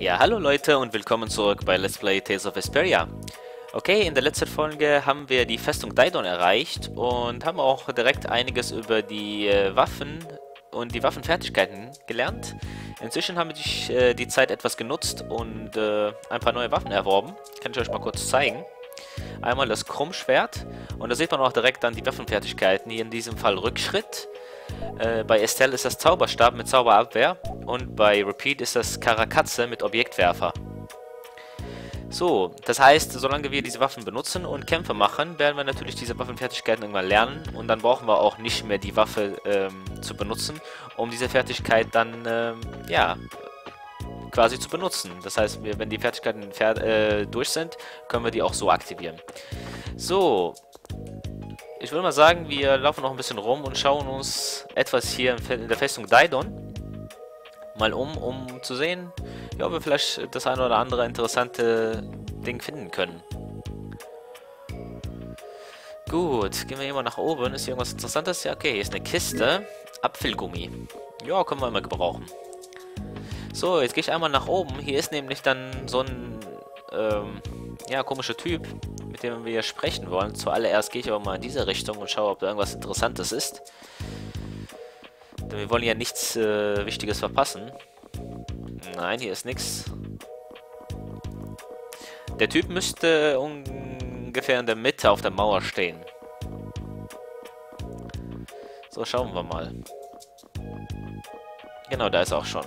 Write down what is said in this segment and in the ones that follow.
Ja, hallo Leute und willkommen zurück bei Let's Play Tales of Vesperia. Okay, in der letzten Folge haben wir die Festung Deidon erreicht und haben auch direkt einiges über die Waffen und die Waffenfertigkeiten gelernt. Inzwischen haben wir die Zeit etwas genutzt und ein paar neue Waffen erworben. Kann ich euch mal kurz zeigen. Einmal das Krummschwert und da sieht man auch direkt dann die Waffenfertigkeiten, hier in diesem Fall Rückschritt. Bei Estelle ist das Zauberstab mit Zauberabwehr und bei Repeat ist das Karakatze mit Objektwerfer. So, das heißt, solange wir diese Waffen benutzen und Kämpfe machen, werden wir natürlich diese Waffenfertigkeiten irgendwann lernen und dann brauchen wir auch nicht mehr die Waffe zu benutzen, um diese Fertigkeit dann, ja, quasi zu benutzen. Das heißt, wenn die Fertigkeiten durch sind, können wir die auch so aktivieren. So, ich würde mal sagen, wir laufen noch ein bisschen rum und schauen uns etwas hier in der Festung Deidon mal um zu sehen, ja, ob wir vielleicht das eine oder andere interessante Ding finden können. Gut, gehen wir hier mal nach oben. Ist hier irgendwas Interessantes? Ja, okay, hier ist eine Kiste. Apfelgummi. Ja, können wir immer gebrauchen. So, jetzt gehe ich einmal nach oben. Hier ist nämlich dann so ein, ja, komischer Typ, mit dem wir sprechen wollen. Zuallererst gehe ich aber mal in diese Richtung und schaue, ob da irgendwas Interessantes ist. Denn wir wollen ja nichts Wichtiges verpassen. Nein, hier ist nichts. Der Typ müsste ungefähr in der Mitte auf der Mauer stehen. So, schauen wir mal. Genau, da ist er auch schon.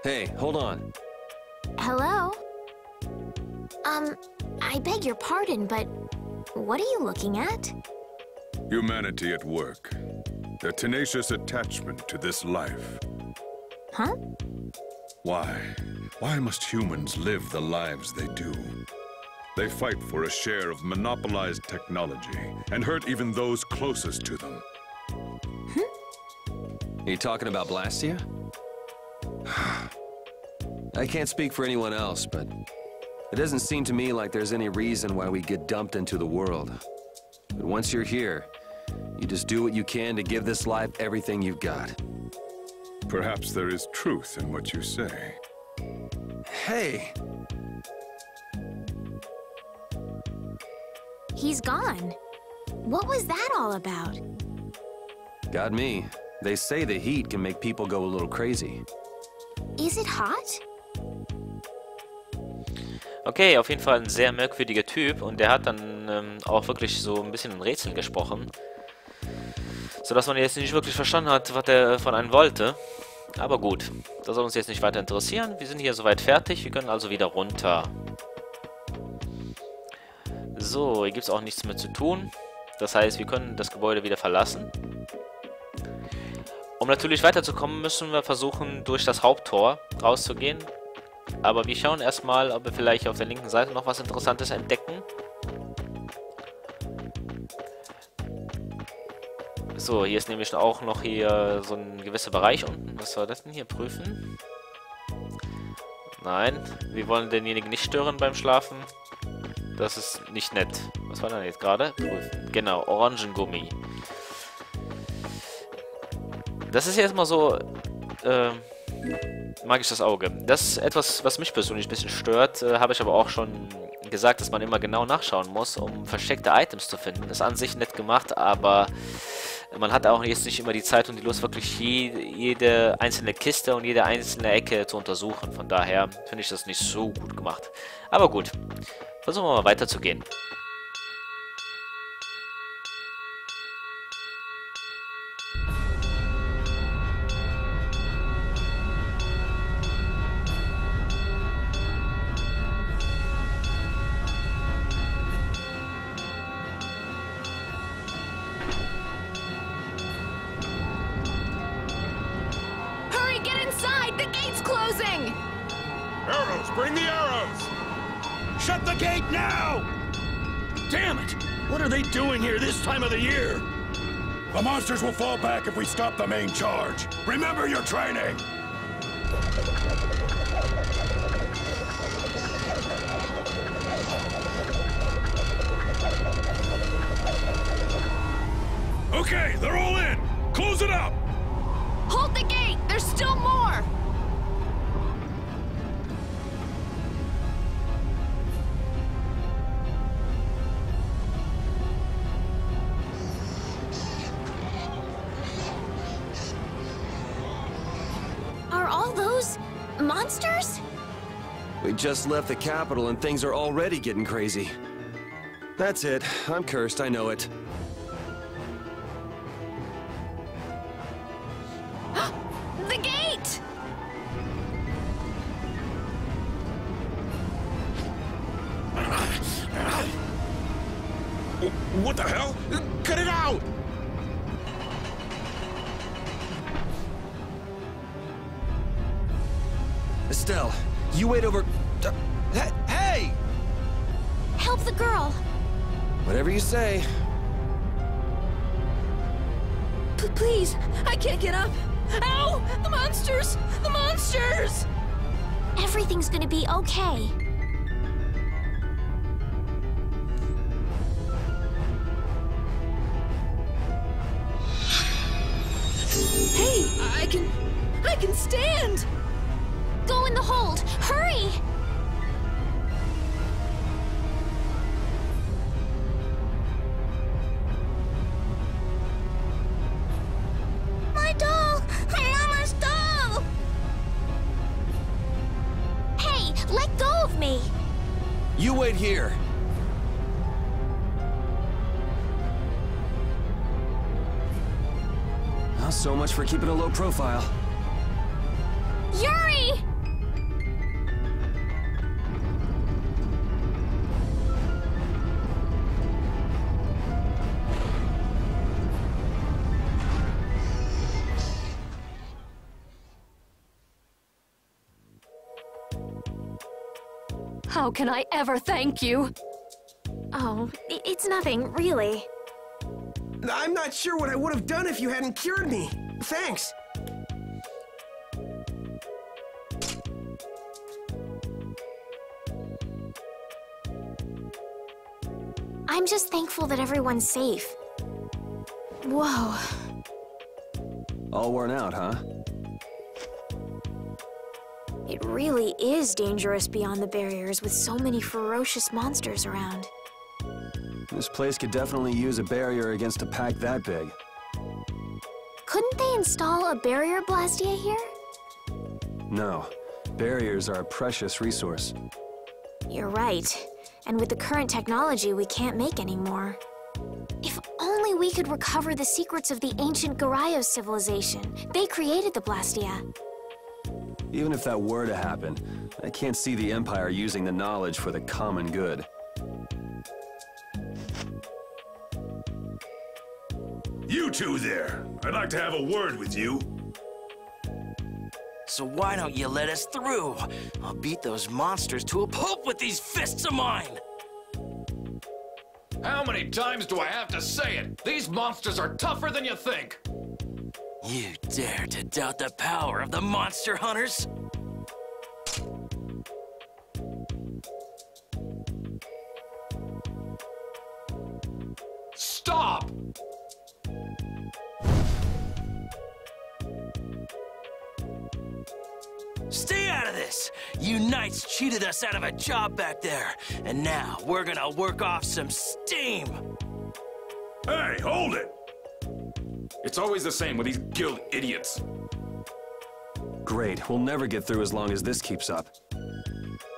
Hey, hold on. Hello? I beg your pardon, but what are you looking at? Humanity at work. Their tenacious attachment to this life. Huh? Why? Why must humans live the lives they do? They fight for a share of monopolized technology and hurt even those closest to them. Are you talking about Blastia? I can't speak for anyone else, but it doesn't seem to me like there's any reason why we get dumped into the world. But once you're here, you just do what you can to give this life everything you've got. Perhaps there is truth in what you say. Hey! He's gone. What was that all about? Got me. They say the heat can make people go a little crazy. Is it hot? Okay, auf jeden Fall ein sehr merkwürdiger Typ und der hat dann auch wirklich so ein bisschen ein Rätsel gesprochen. Sodass man jetzt nicht wirklich verstanden hat, was er von einem wollte. Aber gut, das soll uns jetzt nicht weiter interessieren. Wir sind hier soweit fertig, wir können also wieder runter. So, hier gibt es auch nichts mehr zu tun. Das heißt, wir können das Gebäude wieder verlassen. Um natürlich weiterzukommen, müssen wir versuchen, durch das Haupttor rauszugehen. Aber wir schauen erstmal, ob wir vielleicht auf der linken Seite noch was Interessantes entdecken. So, hier ist nämlich auch noch hier so ein gewisser Bereich unten. Was soll das denn hier prüfen? Nein, wir wollen denjenigen nicht stören beim Schlafen. Das ist nicht nett. Was war denn jetzt gerade? Prüfen. Genau, Orangengummi. Das ist jetzt mal so, magisches Auge. Das ist etwas, was mich persönlich ein bisschen stört. Habe ich aber auch schon gesagt, dass man immer genau nachschauen muss, um versteckte Items zu finden. Ist an sich nett gemacht, aber man hat auch jetzt nicht immer die Zeit und die Lust, wirklich jede einzelne Kiste und jede einzelne Ecke zu untersuchen. Von daher finde ich das nicht so gut gemacht. Aber gut, versuchen wir mal weiterzugehen. Arrows! Bring the arrows! Shut the gate now! Damn it! What are they doing here this time of the year? The monsters will fall back if we stop the main charge. Remember your training! Okay, they're all in! Close it up! Hold the gate! all those monsters? We just left the capital and things are already getting crazy. That's it. I'm cursed, I know it. The gate! What the hell? Cut it out! Estelle, you wait over... Hey! Help the girl! Whatever you say. Please, I can't get up. Ow! The monsters! The monsters! Everything's gonna be okay. Hey, I can stand! Go in the hold! Hurry! My doll! Mama's doll! Hey, let go of me! You wait here. Well, so much for keeping a low profile. Yuri! How can I ever thank you? Oh, it's nothing, really. I'm not sure what I would have done if you hadn't cured me. Thanks. I'm just thankful that everyone's safe. Whoa. All worn out, huh? It really is dangerous beyond the barriers with so many ferocious monsters around. This place could definitely use a barrier against a pack that big. Couldn't they install a barrier blastia here? No. Barriers are a precious resource. You're right. And with the current technology, we can't make any more. If only we could recover the secrets of the ancient Garayos civilization. They created the blastia. Even if that were to happen, I can't see the Empire using the knowledge for the common good. You two there! I'd like to have a word with you. So why don't you let us through? I'll beat those monsters to a pulp with these fists of mine! How many times do I have to say it? These monsters are tougher than you think! You dare to doubt the power of the monster hunters? Stop! Stay out of this! You knights cheated us out of a job back there, and now we're gonna work off some steam! Hey, hold it! It's always the same with these guild idiots. Great, we'll never get through as long as this keeps up.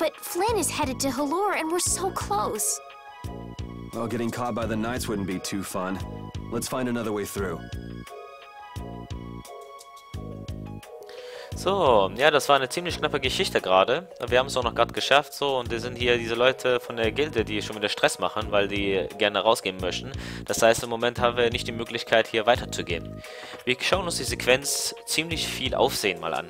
But Flynn is headed to Halure and we're so close. Well, getting caught by the Knights wouldn't be too fun. Let's find another way through. So, ja, das war eine ziemlich knappe Geschichte gerade. Wir haben es auch noch gerade geschafft, so, und wir sind hier diese Leute von der Gilde, die schon wieder Stress machen, weil die gerne rausgehen möchten. Das heißt, im Moment haben wir nicht die Möglichkeit, hier weiterzugehen. Wir schauen uns die Sequenz ziemlich viel Aufsehen mal an.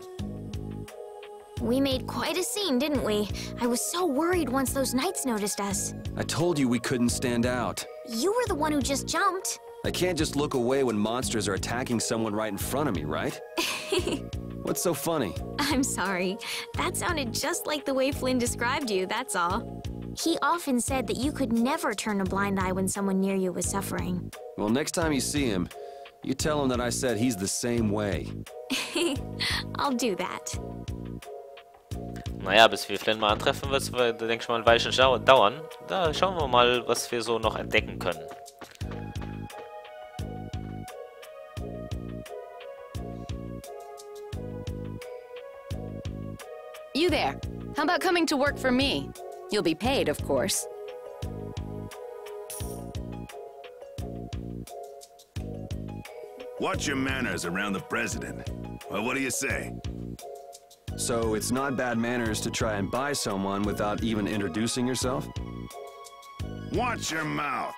We made quite a scene, didn't we? I was so worried once those knights noticed us. I told you we couldn't stand out. You were the one who just jumped. I can't just look away when monsters are attacking someone right in front of me, right? What's so funny? I'm sorry. That sounded just like the way Flynn described you, that's all. He often said that you could never turn a blind eye when someone near you was suffering. Well, next time you see him, you tell him that I said he's the same way. I'll do that. Naja, bis wir Flynn mal antreffen, wird es, denke ich mal, ein Weilchen dauern. Da schauen wir mal, was wir so noch entdecken können. You there. How about coming to work for me? You'll be paid, of course. Watch your manners around the president. Well, what do you say? So it's not bad manners to try and buy someone without even introducing yourself? Watch your mouth.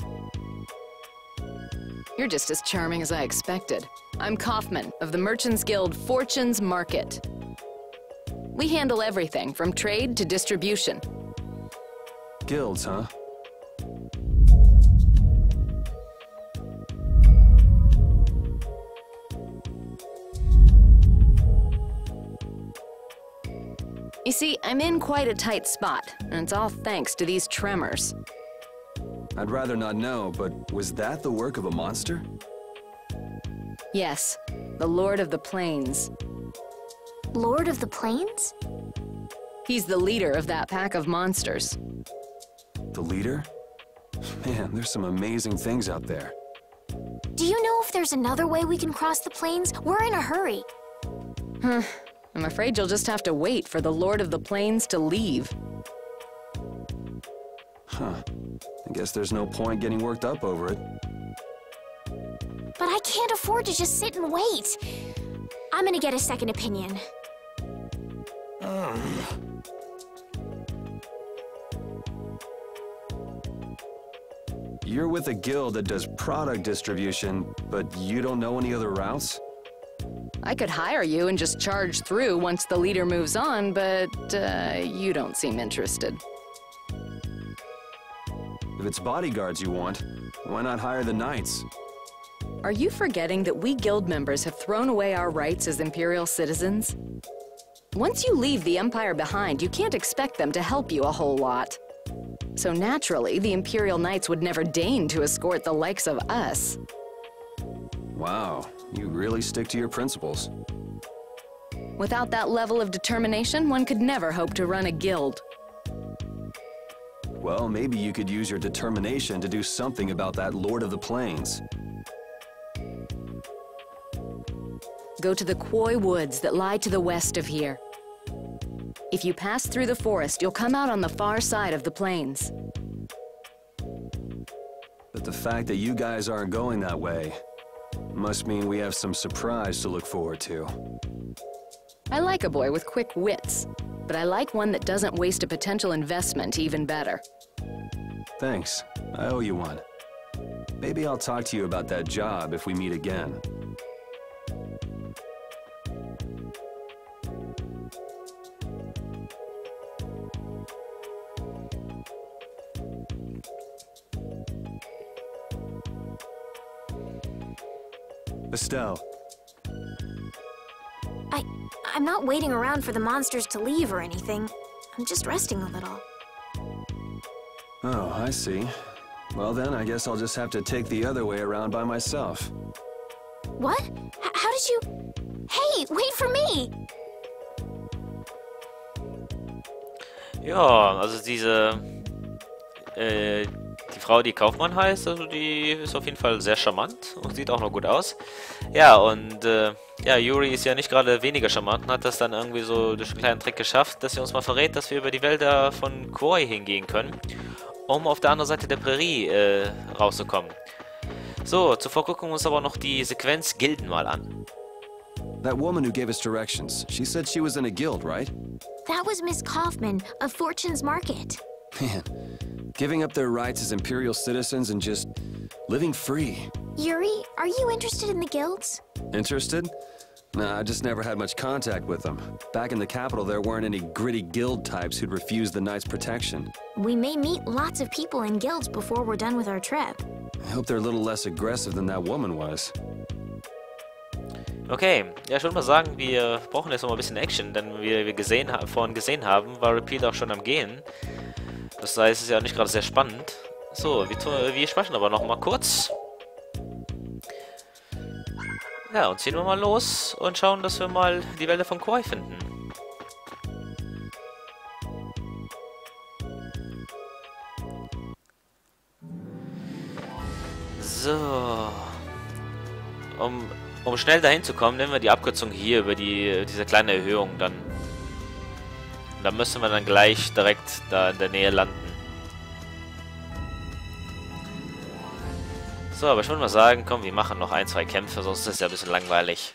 You're just as charming as I expected. I'm Kaufman of the Merchants Guild Fortune's Market. We handle everything from trade to distribution. Guilds, huh? You see, I'm in quite a tight spot, and it's all thanks to these tremors. I'd rather not know, but was that the work of a monster? Yes, the Lord of the Plains. Lord of the Plains? He's the leader of that pack of monsters. The leader? Man, there's some amazing things out there. Do you know if there's another way we can cross the plains? We're in a hurry. I'm afraid you'll just have to wait for the Lord of the Plains to leave. Huh. I guess there's no point getting worked up over it. But I can't afford to just sit and wait. I'm gonna get a second opinion. You're with a guild that does product distribution, but you don't know any other routes? I could hire you and just charge through once the leader moves on, but you don't seem interested. If it's bodyguards you want, why not hire the knights? Are you forgetting that we guild members have thrown away our rights as Imperial citizens? Once you leave the Empire behind, you can't expect them to help you a whole lot. So naturally, the Imperial Knights would never deign to escort the likes of us. Wow, you really stick to your principles. Without that level of determination, one could never hope to run a guild. Well, maybe you could use your determination to do something about that Lord of the Plains. Go to the Quoi woods that lie to the west of here. If you pass through the forest, you'll come out on the far side of the plains. But the fact that you guys aren't going that way must mean we have some surprise to look forward to. I like a boy with quick wits, but I like one that doesn't waste a potential investment even better. Thanks. I owe you one. Maybe I'll talk to you about that job if we meet again. Estelle. I'm not waiting around for the monsters to leave or anything. I'm just resting a little. Oh, I see. Well then, I guess I'll just have to take the other way around by myself. What? How did you... Hey, wait for me! Ja, also die Frau, die Kaufmann heißt, also die ist auf jeden Fall sehr charmant und sieht auch noch gut aus. Ja, und ja, Yuri ist ja nicht gerade weniger charmant und hat das dann irgendwie so durch einen kleinen Trick geschafft, dass sie uns mal verrät, dass wir über die Wälder von Quoi hingehen können, um auf der anderen Seite der Prärie rauszukommen. So, zuvor gucken wir uns aber noch die Sequenz Gilden mal an. That woman who gave us directions, she said she was in a guild, right? That was Miss Kaufman of Fortune's Market. Man, giving up their rights as Imperial citizens and just living free. Yuri, are you interested in the guilds? Interested? Nah, I just never had much contact with them. Back in the capital, there weren't any gritty guild types who'd refuse the Knights' protection. We may meet lots of people in guilds before we're done with our trip. I hope they're a little less aggressive than that woman was. Okay, ja, ich würde mal sagen, wir brauchen jetzt noch mal ein bisschen Action, denn wie wir vorhin gesehen haben, war Repeat auch schon am Gehen. Das heißt, es ist ja nicht gerade sehr spannend. So, wir sprechen aber noch mal kurz. Ja, und ziehen wir mal los und schauen, dass wir mal die Wälder von Quoi finden. So. Um schnell dahin zu kommen, nehmen wir die Abkürzung hier über diese kleine Erhöhung dann. Und da müssen wir dann gleich direkt da in der Nähe landen. So, aber ich würde mal sagen, komm, wir machen noch ein, zwei Kämpfe, sonst ist es ja ein bisschen langweilig.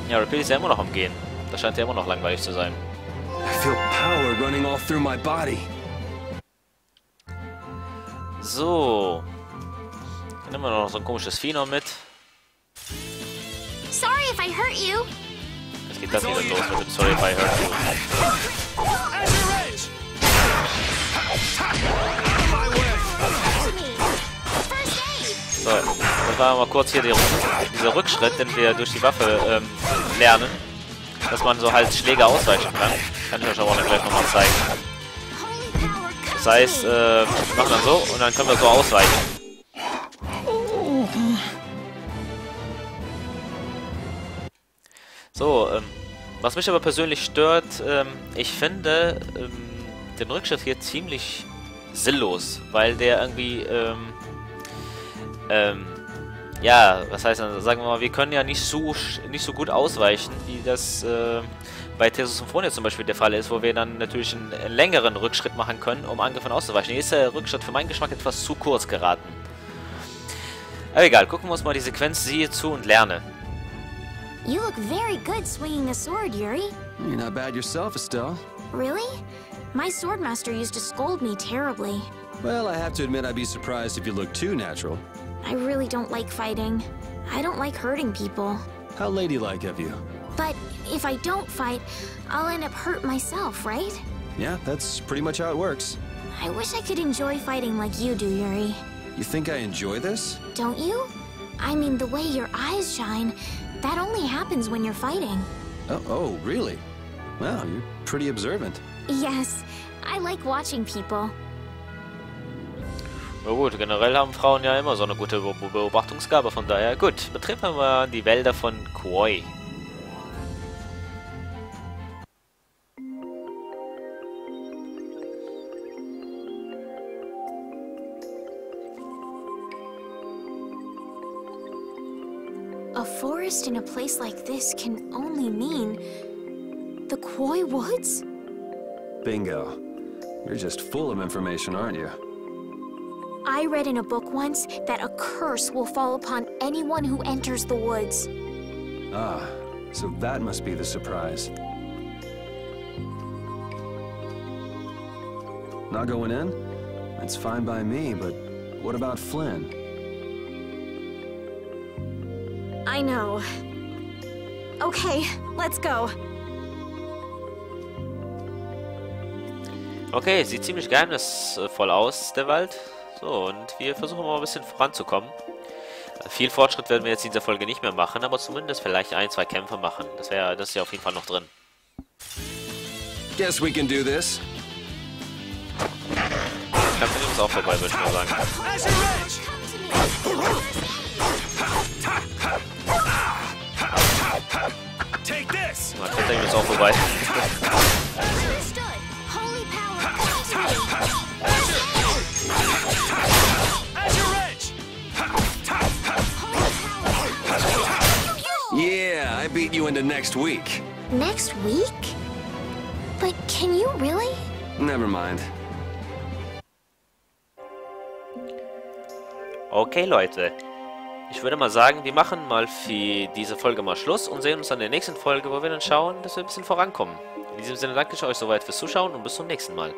Ja, Repeat ist ja immer noch am Gehen. Das scheint ja immer noch langweilig zu sein. I feel power running all through my body. So. Dann nehmen wir noch so ein komisches Vieh noch mit. Sorry if I hurt you. Jetzt geht das wieder los mit dem Sorry if I hurt you. So, das war mal kurz hier dieser Rückschritt, den wir durch die Waffe lernen. Dass man so halt Schläge ausweichen kann. Kann ich euch aber gleich nochmal zeigen. Das heißt, wir machen dann so und dann können wir so ausweichen. So, was mich aber persönlich stört, ich finde den Rückschritt hier ziemlich sinnlos, weil der irgendwie, ja, was heißt dann, sagen wir mal, wir können ja nicht so gut ausweichen, wie das bei Thesis Symphonia zum Beispiel der Fall ist, wo wir dann natürlich einen längeren Rückschritt machen können, um Angriffen auszuweichen. Hier ist der Rückschritt für meinen Geschmack etwas zu kurz geraten. Aber egal, gucken wir uns mal die Sequenz siehe zu und lerne. You look very good swinging a sword, Yuri. You're not bad yourself, Estelle. Really? My swordmaster used to scold me terribly. Well, I have to admit I'd be surprised if you look too natural. I really don't like fighting. I don't like hurting people. How ladylike of you. But if I don't fight, I'll end up hurt myself, right? Yeah, that's pretty much how it works. I wish I could enjoy fighting like you do, Yuri. You think I enjoy this? Don't you? I mean, the way your eyes shine, that only happens when you're fighting. Oh, really? Wow, you're pretty observant. Yes, I like watching people. Na gut, generell haben Frauen ja immer so eine gute Beobachtungsgabe, von daher gut. Betreten wir mal die Wälder von Quoi. A forest in a place like this can only mean the Quoi Woods? Bingo. You're just full of information, aren't you? I read in a book once that a curse will fall upon anyone who enters the woods. Ah, so that must be the surprise. Not going in? That's fine by me, but what about Flynn? I know. Okay, let's go. Okay, sieht ziemlich geheimnisvoll aus, der Wald. So, und wir versuchen mal ein bisschen voranzukommen. Viel Fortschritt werden wir jetzt in dieser Folge nicht mehr machen, aber zumindest vielleicht ein, zwei Kämpfe machen. Das ist ja auf jeden Fall noch drin. Guess we can do this. Kämpfe sind uns auch vorbei, würde ich mal sagen. Man kennt ist auch vorbei. Yeah, I beat you into next week. Next week? But can you really? Never mind. Okay, Leute. Ich würde mal sagen, wir machen mal für diese Folge mal Schluss und sehen uns dann in der nächsten Folge, wo wir dann schauen, dass wir ein bisschen vorankommen. In diesem Sinne danke ich euch soweit fürs Zuschauen und bis zum nächsten Mal.